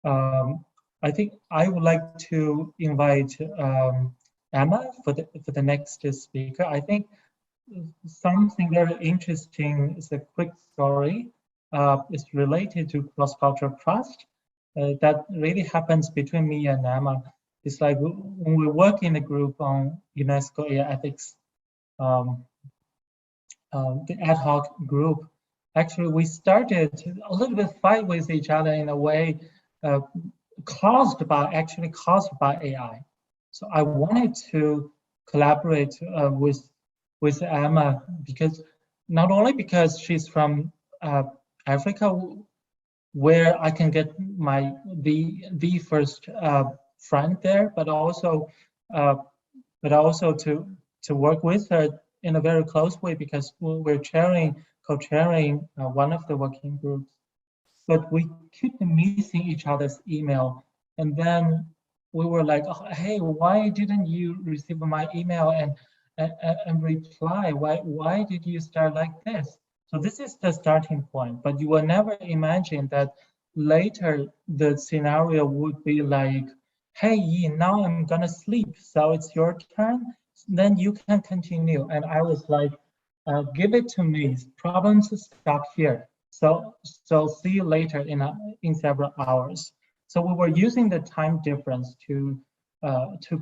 I think I would like to invite Emma for the next speaker. I think something very interesting is a quick story. It's related to cross-cultural trust that really happens between me and Emma. It's like when we work in a group on UNESCO AI ethics, the Ad-Hoc group, actually we started a little bit fight with each other in a way caused by AI. So I wanted to collaborate with Emma because not only because she's from Africa, where I can get the first friend there, but also to work with her in a very close way because we're co-chairing one of the working groups. But we keep missing each other's email, and then we were like, oh, hey, why didn't you receive my email and reply? Why did you start like this? So this is the starting point, but you will never imagine that later the scenario would be like, hey, Yi, now I'm gonna sleep, so it's your turn, then you can continue. And I was like, give it to me, problems stop here. So see you later in several hours. So we were using the time difference to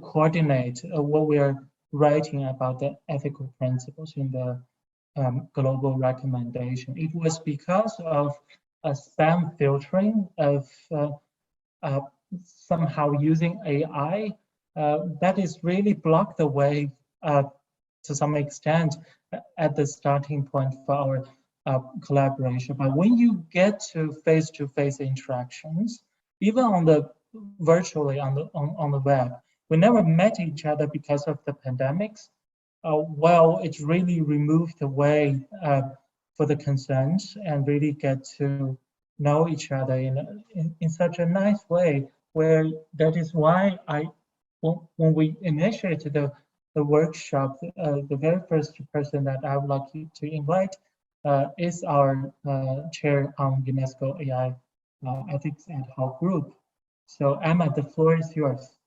coordinate what we are writing about the ethical principles in the global recommendation. It was because of a spam filtering of somehow using AI that is really blocked the way to some extent at the starting point for our collaboration. But when you get to face-to-face interactions, even on the virtually on the web, we never met each other because of the pandemics. Well, it really removed the way for the concerns and really get to know each other in such a nice way. Where that is why when we initiated the workshop, the very first person that I would like to invite is our chair on UNESCO AI Ethics Ad-Hoc group. So Emma, the floor is yours.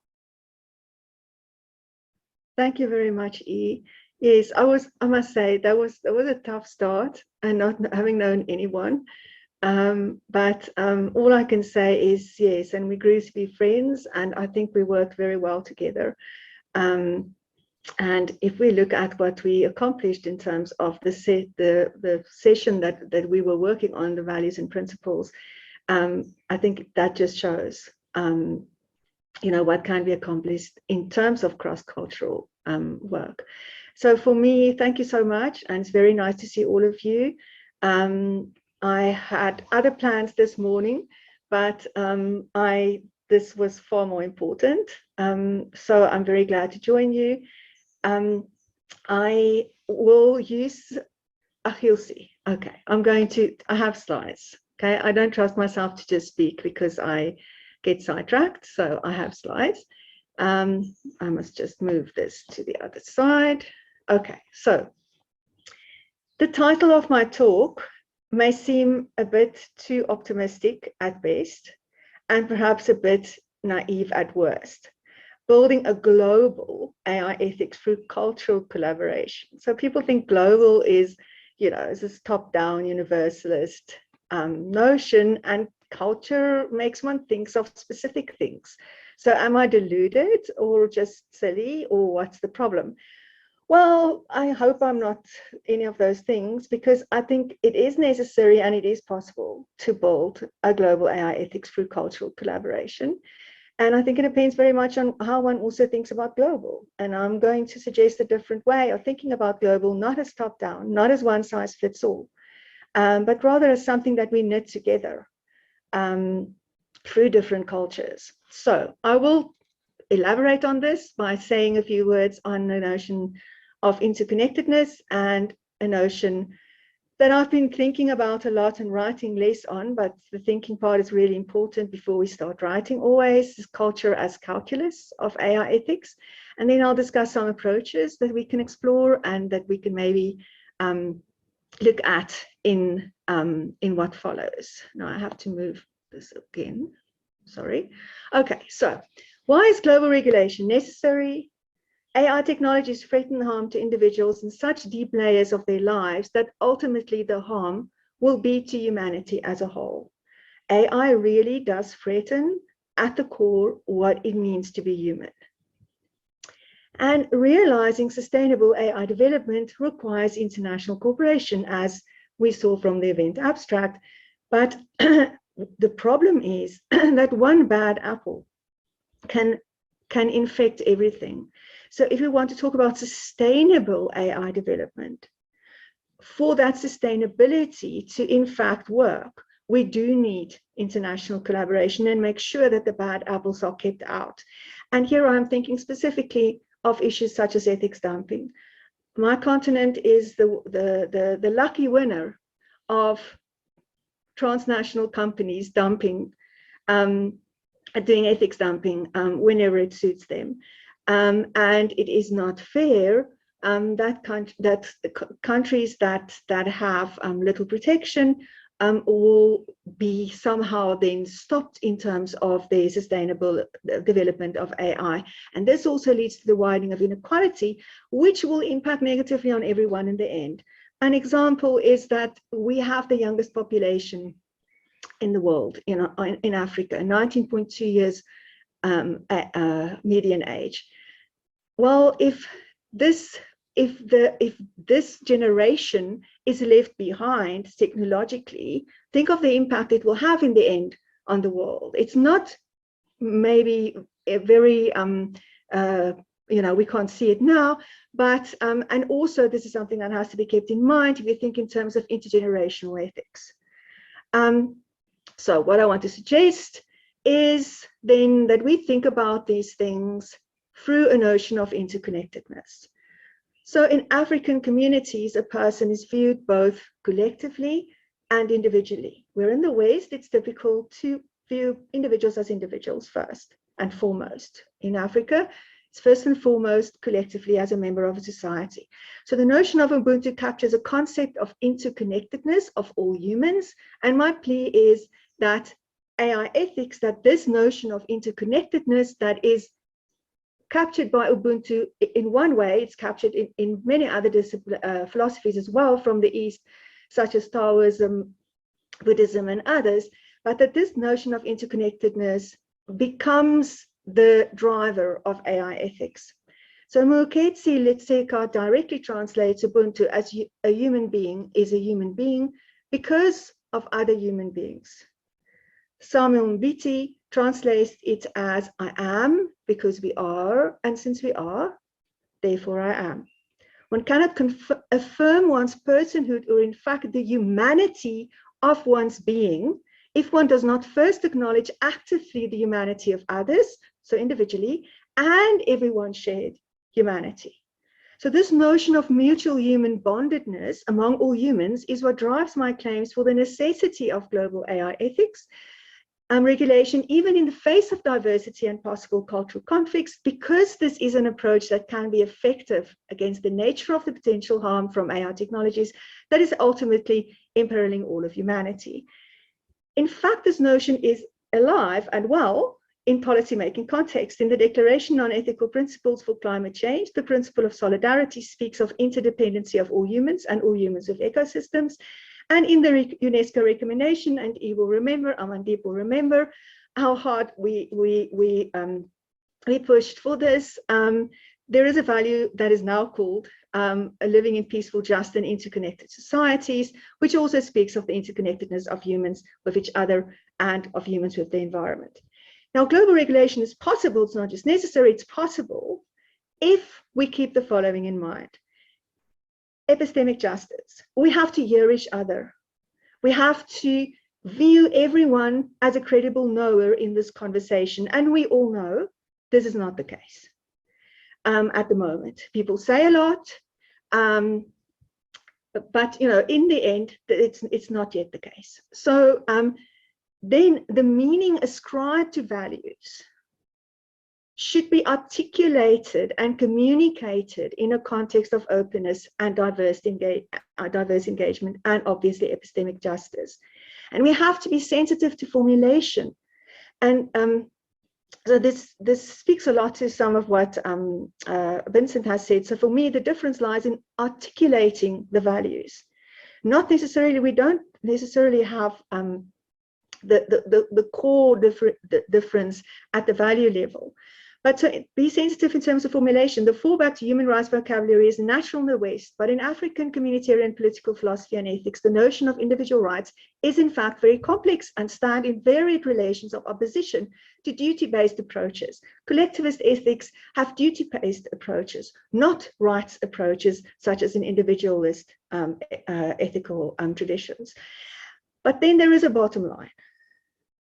Thank you very much, E. Yes, I must say that was a tough start and not having known anyone. But all I can say is yes, and we grew to be friends, and I think we worked very well together. And if we look at what we accomplished in terms of the session that we were working on, the values and principles, I think that just shows, what can be accomplished in terms of cross-cultural work. So for me, thank you so much, and it's very nice to see all of you. I had other plans this morning, but this was far more important. So I'm very glad to join you. I will use, you'll see. Okay, I have slides. Okay, I don't trust myself to just speak because I get sidetracked. So I have slides. I must just move this to the other side. Okay, so the title of my talk may seem a bit too optimistic at best, and perhaps a bit naive at worst. Building a global AI ethics through cultural collaboration. So people think global is, is this top-down universalist notion, and culture makes one think of specific things. So am I deluded or just silly, or what's the problem? Well, I hope I'm not any of those things, because I think it is necessary and it is possible to build a global AI ethics through cultural collaboration. And I think it depends very much on how one also thinks about global. And I'm going to suggest a different way of thinking about global, not as top-down, not as one size fits all, but rather as something that we knit together through different cultures. So I will elaborate on this by saying a few words on the notion of interconnectedness, and a notion that I've been thinking about a lot and writing less on, but the thinking part is really important before we start writing always, is culture as calculus of AI ethics. And then I'll discuss some approaches that we can explore and that we can maybe look at in what follows. Now I have to move this again. Sorry. Okay, so why is global regulation necessary? AI technologies threaten harm to individuals in such deep layers of their lives that ultimately the harm will be to humanity as a whole. AI really does threaten at the core what it means to be human. And realizing sustainable AI development requires international cooperation, as we saw from the event abstract. But the problem is that one bad apple can infect everything. So if we want to talk about sustainable AI development, for that sustainability to in fact work, we do need international collaboration and make sure that the bad apples are kept out. And here I'm thinking specifically of issues such as ethics dumping. My continent is the lucky winner of transnational companies dumping, doing ethics dumping whenever it suits them. And it is not fair that countries that have little protection will be somehow then stopped in terms of their sustainable development of AI. And this also leads to the widening of inequality, which will impact negatively on everyone in the end. An example is that we have the youngest population in the world, in Africa, 19.2 years median age. Well, if this generation is left behind technologically, think of the impact it will have in the end on the world. It's not maybe a very, we can't see it now, but, and also this is something that has to be kept in mind if you think in terms of intergenerational ethics. So what I want to suggest is then that we think about these things through a notion of interconnectedness. So in African communities, a person is viewed both collectively and individually. Where in the West, it's difficult to view individuals as individuals first and foremost. In Africa, it's first and foremost collectively as a member of a society. So the notion of Ubuntu captures a concept of interconnectedness of all humans. And my plea is that AI ethics, that this notion of interconnectedness that is captured by Ubuntu in one way, it's captured in many other philosophies as well from the East, such as Taoism, Buddhism, and others, but that this notion of interconnectedness becomes the driver of AI ethics. So Muketsi Letseka directly translates Ubuntu as a human being is a human being because of other human beings. Samuel Mbiti translates it as I am because we are, and since we are, therefore I am. One cannot affirm one's personhood or in fact the humanity of one's being if one does not first acknowledge actively the humanity of others, so individually, and everyone's shared humanity. So this notion of mutual human bondedness among all humans is what drives my claims for the necessity of global AI ethics, regulation, even in the face of diversity and possible cultural conflicts, because this is an approach that can be effective against the nature of the potential harm from AI technologies that is ultimately imperiling all of humanity. In fact, this notion is alive and well in policymaking context. In the Declaration on Ethical Principles for Climate Change, the principle of solidarity speaks of interdependency of all humans and all humans with ecosystems. And in the UNESCO recommendation, and Eve will remember, Amandeep will remember how hard we pushed for this. There is a value that is now called living in peaceful, just, and interconnected societies, which also speaks of the interconnectedness of humans with each other and of humans with the environment. Now, global regulation is possible. It's not just necessary, it's possible if we keep the following in mind. Epistemic justice. We have to hear each other. We have to view everyone as a credible knower in this conversation. And we all know this is not the case at the moment. People say a lot, but in the end, it's not yet the case. So then the meaning ascribed to values should be articulated and communicated in a context of openness and diverse engagement, and obviously epistemic justice. And we have to be sensitive to formulation And so this speaks a lot to some of what Vincent has said. So for me, the difference lies in articulating the values. Not necessarily, we don't necessarily have the core difference at the value level. But to be sensitive in terms of formulation, the fallback to human rights vocabulary is natural in the West, but in African communitarian political philosophy and ethics, the notion of individual rights is in fact very complex and stand in varied relations of opposition to duty-based approaches. Collectivist ethics have duty-based approaches, not rights approaches, such as in individualist ethical traditions. But then there is a bottom line.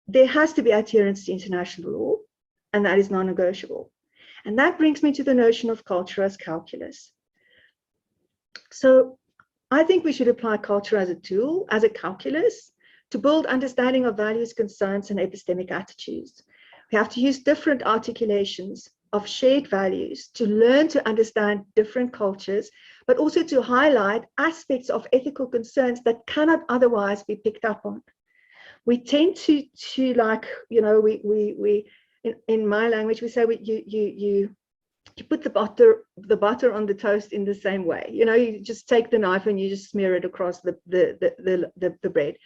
There has to be adherence to international law, and that is non-negotiable. And that brings me to the notion of culture as calculus. So I think we should apply culture as a tool, as a calculus, to build understanding of values, concerns, and epistemic attitudes. We have to use different articulations of shared values to learn to understand different cultures, but also to highlight aspects of ethical concerns that cannot otherwise be picked up on. We tend to like, you know, in my language, we say you put the butter on the toast in the same way. You know, you just take the knife and you just smear it across the bread.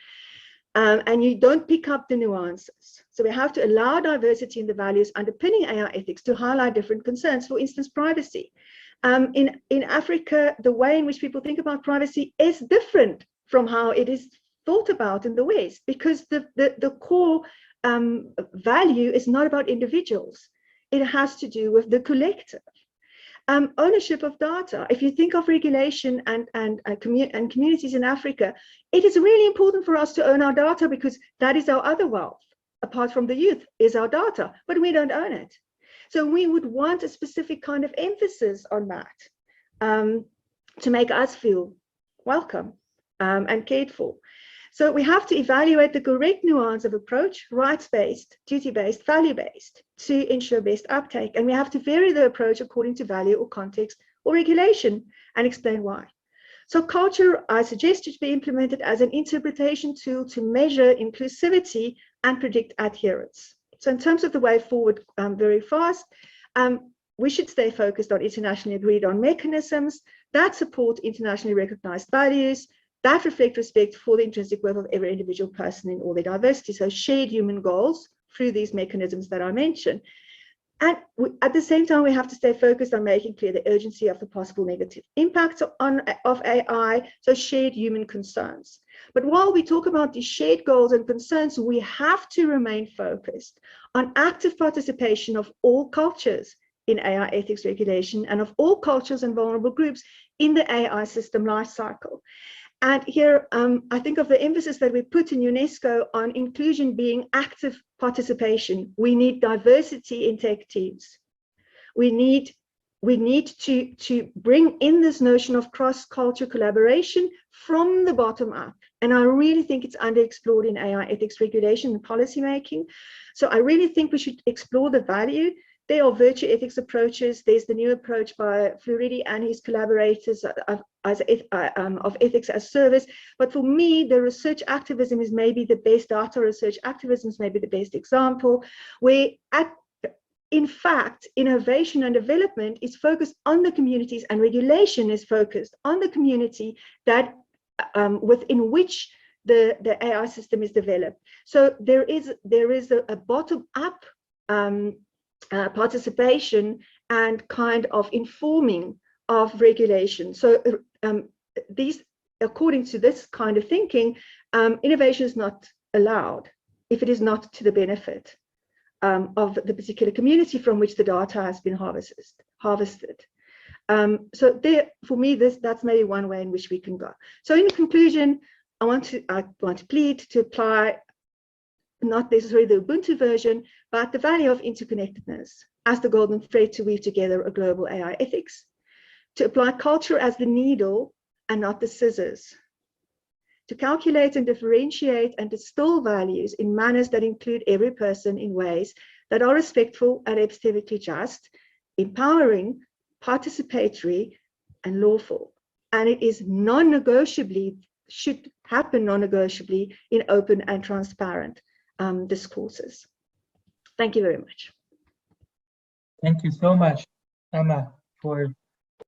And you don't pick up the nuances. So we have to allow diversity in the values underpinning AI ethics to highlight different concerns. For instance, privacy. In Africa, the way in which people think about privacy is different from how it is thought about in the West, because the core value is not about individuals. It has to do with the collective. Ownership of data. If you think of regulation and communities in Africa, it is really important for us to own our data, because that is our other wealth, apart from the youth, is our data, but we don't own it. So we would want a specific kind of emphasis on that to make us feel welcome and cared for. So we have to evaluate the correct nuance of approach, rights-based, duty-based, value-based, to ensure best uptake. And we have to vary the approach according to value or context or regulation, and explain why. So culture, I suggest, should be implemented as an interpretation tool to measure inclusivity and predict adherence. So in terms of the way forward, very fast, we should stay focused on internationally agreed on mechanisms that support internationally recognized values, that reflect respect for the intrinsic worth of every individual person in all their diversity. So shared human goals through these mechanisms that I mentioned. And at the same time, we have to stay focused on making clear the urgency of the possible negative impacts of AI, so shared human concerns. But while we talk about these shared goals and concerns, we have to remain focused on active participation of all cultures in AI ethics regulation, and of all cultures and vulnerable groups in the AI system lifecycle. And here, I think of the emphasis that we put in UNESCO on inclusion being active participation. We need diversity in tech teams. We need to bring in this notion of cross-cultural collaboration from the bottom up. And I really think it's underexplored in AI ethics regulation and policymaking. So I really think we should explore the value. There are virtue ethics approaches. There's the new approach by Floridi and his collaborators of ethics as service. But for me, the research activism is maybe the best, data research activism is maybe the best example, where in fact, innovation and development is focused on the communities, and regulation is focused on the community that within which the AI system is developed. So there is a bottom-up participation and kind of informing of regulation. So these, according to this kind of thinking, innovation is not allowed if it is not to the benefit of the particular community from which the data has been harvested. So there, for me, that's maybe one way in which we can go. So in conclusion, I want to plead to apply not necessarily the Ubuntu version, but the value of interconnectedness as the golden thread to weave together a global AI ethics, to apply culture as the needle and not the scissors, to calculate and differentiate and distill values in manners that include every person in ways that are respectful and epistemically just, empowering, participatory, and lawful. And it is non-negotiably, should happen non-negotiably in open and transparent discourses. Thank you very much. Thank you so much, Emma, for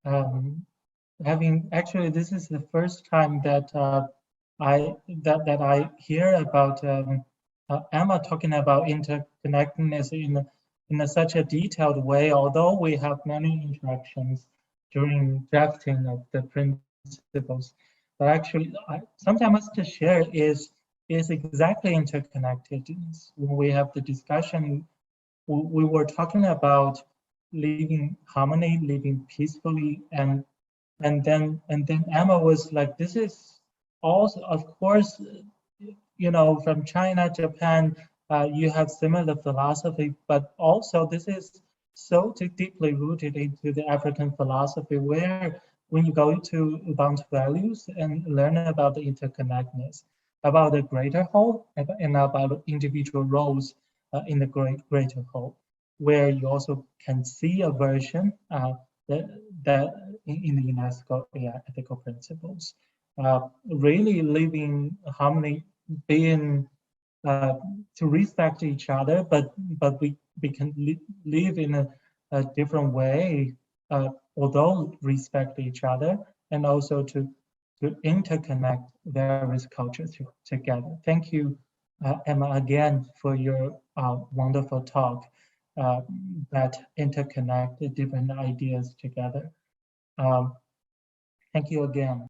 having. Actually, this is the first time that I hear about Emma talking about interconnectedness in such a detailed way. Although we have many interactions during drafting of the principles, but actually, something I must share is exactly interconnectedness. When we have the discussion, we were talking about living harmony, living peacefully, and then Emma was like, this is also, of course, you know, from China, Japan, you have similar philosophy, but also this is so deeply rooted into the African philosophy, where when you go to Ubuntu values and learn about the interconnectedness, about the greater whole, and about individual roles in the greater whole, where you also can see a version that in the UNESCO ethical principles, really living harmony, being to respect each other, but we can live in a different way, although respect each other, and also to interconnect various cultures together. Thank you, Emma, again for your wonderful talk that interconnect the different ideas together. Thank you again.